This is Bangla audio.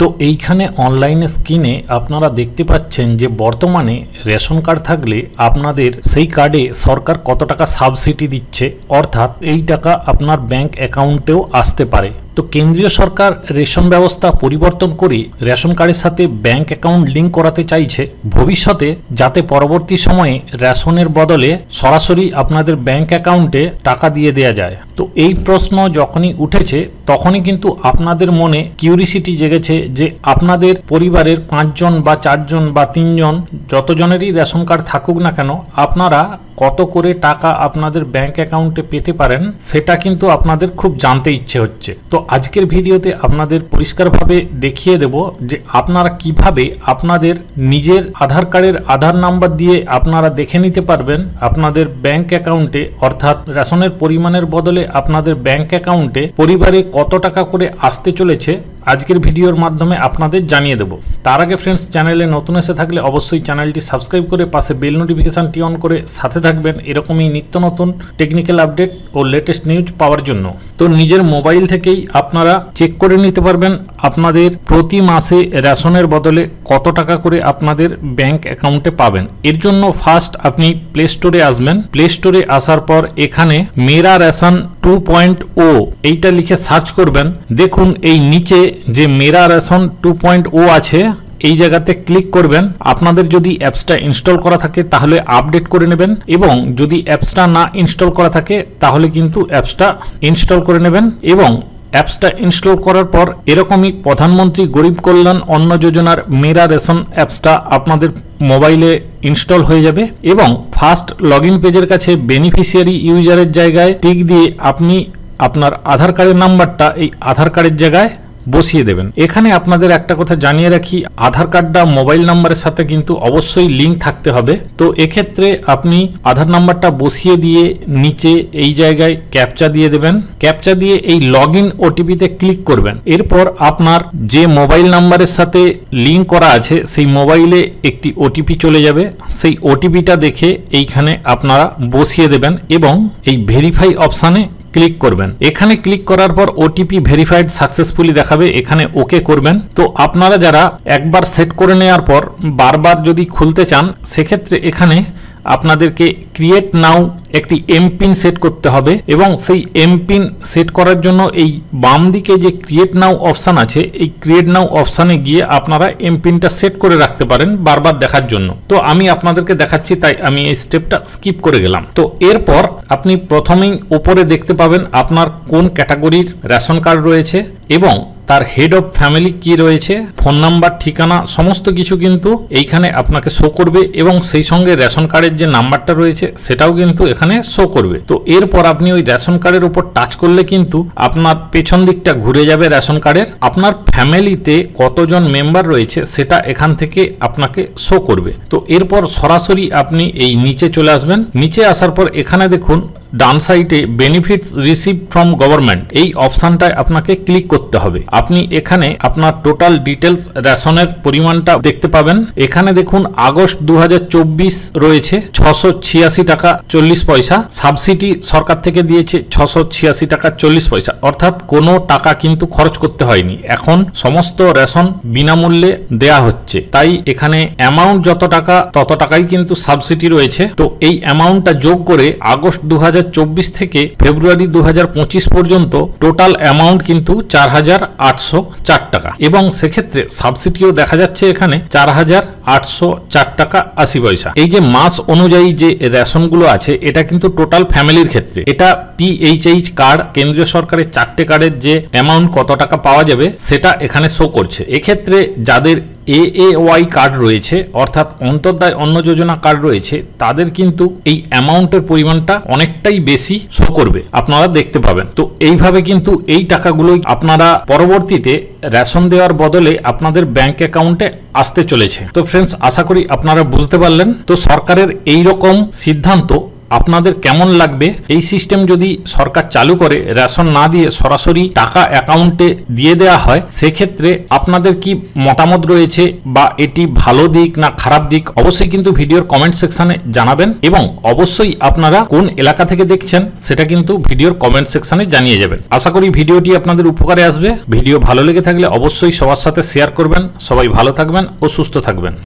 তো এইখানে অনলাইনে স্ক্রিনে আপনারা দেখতে পাচ্ছেন যে বর্তমানে রেশন কার্ড থাকলে আপনাদের সেই কার্ডে সরকার কত টাকা সাবসিডি দিচ্ছে, অর্থাৎ এই টাকা আপনার ব্যাংক অ্যাকাউন্টেও আসতে পারে। তো কেন্দ্রীয় সরকার রেশন ব্যবস্থা পরিবর্তন করে রেশন কার্ডের সাথে ব্যাংক অ্যাকাউন্ট লিঙ্ক করাতে চাইছে ভবিষ্যতে, যাতে পরবর্তী সময়ে রেশনের বদলে সরাসরি আপনাদের ব্যাংক অ্যাকাউন্টে টাকা দিয়ে দেওয়া যায়। তো এই প্রশ্ন যখনই উঠেছে তখনই কিন্তু আপনাদের মনে কিউরিসিটি জেগেছে যে আপনাদের পরিবারের 5 জন বা 4 জন বা 3 জন যতজনেরই রেশন কার্ড থাকুক না কেন, আপনারা কত করে টাকা আপনাদের ব্যাংক অ্যাকাউন্টে পেতে পারেন সেটা কিন্তু আপনাদের খুব জানতে ইচ্ছে হচ্ছে। তো আজকের ভিডিওতে আপনাদের পরিষ্কারভাবে দেখিয়ে দেব যে আপনারা কিভাবে আপনাদের নিজের আধার কার্ডের আধার নাম্বার দিয়ে আপনারা দেখে নিতে পারবেন আপনাদের ব্যাংক অ্যাকাউন্টে, অর্থাৎ রেশনের পরিমাণের বদলে আপনাদের ব্যাংক অ্যাকাউন্টে পরিবারে কত টাকা করে আসতে চলেছে আজকের ভিডিওর মাধ্যমে আপনাদের জানিয়ে দেব। তার আগে ফ্রেন্ডস, চ্যানেলে নতুন এসে থাকলে অবশ্যই চ্যানেলটি সাবস্ক্রাইব করে পাশে বেল নোটিফিকেশনটি অন করে সাথে থাকবেন এরকমই নিত্য নতুন টেকনিক্যাল আপডেট ও লেটেস্ট নিউজ পাওয়ার জন্য। তো নিজের মোবাইল থেকেই আপনারা চেক করে নিতে পারবেন আপনাদের প্রতি মাসে রেশনের বদলে কত টাকা করে আপনাদের ব্যাংক অ্যাকাউন্টে পাবেন। এর জন্য ফার্স্ট আপনি প্লে স্টোরে আসবেন। প্লে স্টোরে আসার পর এখানে মেরা রেশন 2.0 এইটা লিখে সার্চ করবেন। দেখুন এই নিচে যে মেরা রেশন 2.0 আছে এই জায়গাতে ক্লিক করবেন। আপনাদের যদি অ্যাপসটা ইনস্টল করা থাকে তাহলে আপডেট করে নেবেন, এবং যদি অ্যাপসটা না ইনস্টল করা থাকে তাহলে কিন্তু অ্যাপসটা ইনস্টল করে নেবেন। এবং অ্যাপসটা ইনস্টল করার পর এরকমই প্রধানমন্ত্রী গরিব কল্যাণ অন্ন যোজনার মেরা রেশন অ্যাপসটা আপনাদের মোবাইলে ইনস্টল হয়ে যাবে। এবং ফার্স্ট লগইন পেজের কাছে বেনিফিশিয়ারি ইউজারের জায়গায় টিক দিয়ে আপনি আপনার আধার কার্ডের নাম্বারটা এই আধার কার্ডের জায়গায় বসিয়ে দেবেন। এখানে আপনাদের একটা কথা জানিয়ে রাখি, আধার কার্ডটা মোবাইল নাম্বারের সাথে কিন্তু অবশ্যই লিঙ্ক থাকতে হবে। তো এক্ষেত্রে আপনি আধার নাম্বারটা বসিয়ে দিয়ে নিচে এই জায়গায় ক্যাপচা দিয়ে দেবেন। ক্যাপচা দিয়ে এই লগইন ওটিপিতে ক্লিক করবেন। এরপর আপনার যে মোবাইল নাম্বারের সাথে লিঙ্ক করা আছে সেই মোবাইলে একটি ওটিপি চলে যাবে। সেই ওটিপিটা দেখে এইখানে আপনারা বসিয়ে দেবেন এবং এই ভেরিফাই অপশানে ক্লিক করবেন। এখানে ক্লিক করার পর ওটিপি ভেরিফাইড সাকসেসফুলি দেখাবে, এখানে ওকে করবেন। তো আপনারা যারা একবার সেট করে নেওয়ার পর বারবার যদি খুলতে চান সেক্ষেত্রে এখানে আপনাদেরকে ক্রিয়েট নাও একটি এমপিন সেট করতে হবে, এবং সেই এমপিন সেট করার জন্য এই বাম দিকে যে ক্রিয়েট নাও অপশান আছে এই ক্রিয়েট নাও অপশানে গিয়ে আপনারা এমপিনটা সেট করে রাখতে পারেন বারবার দেখার জন্য। তো আমি আপনাদেরকে দেখাচ্ছি তাই আমি এই স্টেপটা স্কিপ করে গেলাম। তো এরপর আপনি প্রথমেই উপরে দেখতে পাবেন আপনার কোন ক্যাটাগরির রেশন কার্ড রয়েছে এবং তার হেড অফ ফ্যামিলি কি রয়েছে, ফোন নাম্বার, ঠিকানা সমস্ত কিছু কিন্তু এইখানে আপনাকে শো করবে, এবং সেই সঙ্গে রেশন কার্ডের যে নাম্বারটা রয়েছে সেটাও কিন্তু এখানে শো করবে। তো এরপর আপনি ওই রেশন কার্ডের উপর টাচ করলে কিন্তু আপনার পেছন দিকটা ঘুরে যাবে রেশন কার্ডের, আপনার ফ্যামিলিতে কতজন মেম্বার রয়েছে সেটা এখান থেকে আপনাকে শো করবে। তো এরপর সরাসরি আপনি এই নিচে চলে আসবেন। নিচে আসার পর এখানে দেখুন ডান সাইডে বেনিফিটস রিসিভ ফ্রম গভর্নমেন্ট এই অপশনটায় আপনাকে ক্লিক করতে হবে। আপনি এখানে আপনার টোটাল ডিটেলস রেশনের পরিমাণটা দেখতে পাবেন। এখানে দেখুন আগস্ট 2024 রয়েছে 686 টাকা 40 পয়সা, সাবসিডি সরকার থেকে দিয়েছে 686 টাকা 40 পয়সা, অর্থাৎ কোনো টাকা কিন্তু খরচ করতে হয়নি। এখন সমস্ত রেশন বিনামূল্যে দেয়া হচ্ছে, তাই এখানে অ্যামাউন্ট যত টাকা তত টাকাই কিন্তু সাবসিডি রয়েছে। তো এই অ্যামাউন্টটা যোগ করে আগস্ট 2024 থেকে ফেব্রুয়ারি 2025 পর্যন্ত টোটাল অ্যামাউন্ট কিন্তু 4804 টাকা, এবং সেক্ষেত্রে সাবসিডিও দেখা যাচ্ছে এখানে 4804 টাকা 80 পয়সা। এই যে মাস অনুযায়ী যে রেশনগুলো আছে এটা কিন্তু টোটাল ফ্যামিলির ক্ষেত্রে, এটা PHH কার্ড কেন্দ্রীয় সরকারের 4টে কার্ডের যে অ্যামাউন্ট কত টাকা পাওয়া যাবে সেটা এখানে শো করছে। এক্ষেত্রে যাদের AAY কার্ড রয়েছে অর্থাৎ অন্তর্দায় অন্ন যোজনা কার্ড রয়েছে তাদের কিন্তু এই অ্যামাউন্টের পরিমাণটা অনেকটাই বেশি শো করবে, আপনারা দেখতে পাবেন। তো এইভাবে কিন্তু এই টাকাগুলো আপনারা পরবর্তীতে রেশন দেওয়ার বদলে আপনাদের ব্যাংক অ্যাকাউন্টে আসতে চলেছে। তো ফ্রেন্ডস, আশা করি আপনারা বুঝতে পারলেন। তো সরকারের এই রকম সিদ্ধান্ত আপনাদের কেমন লাগবে? এই সিস্টেম যদি সরকার চালু করে রেশন না দিয়ে সরাসরি টাকা অ্যাকাউন্টে দিয়ে দেওয়া হয়, সেক্ষেত্রে আপনাদের কি মতামত রয়েছে বা এটি ভালো দিক না খারাপ দিক অবশ্যই কিন্তু ভিডিওর কমেন্ট সেকশনে জানাবেন এবং অবশ্যই আপনারা কোন এলাকা থেকে দেখছেন সেটা কিন্তু ভিডিওর কমেন্ট সেকশনে জানিয়ে যাবেন। আশা করি ভিডিওটি আপনাদের উপকারে আসবে। ভিডিও ভালো লেগে থাকলে অবশ্যই সবার সাথে শেয়ার করবেন। সবাই ভালো থাকবেন ও সুস্থ থাকবেন।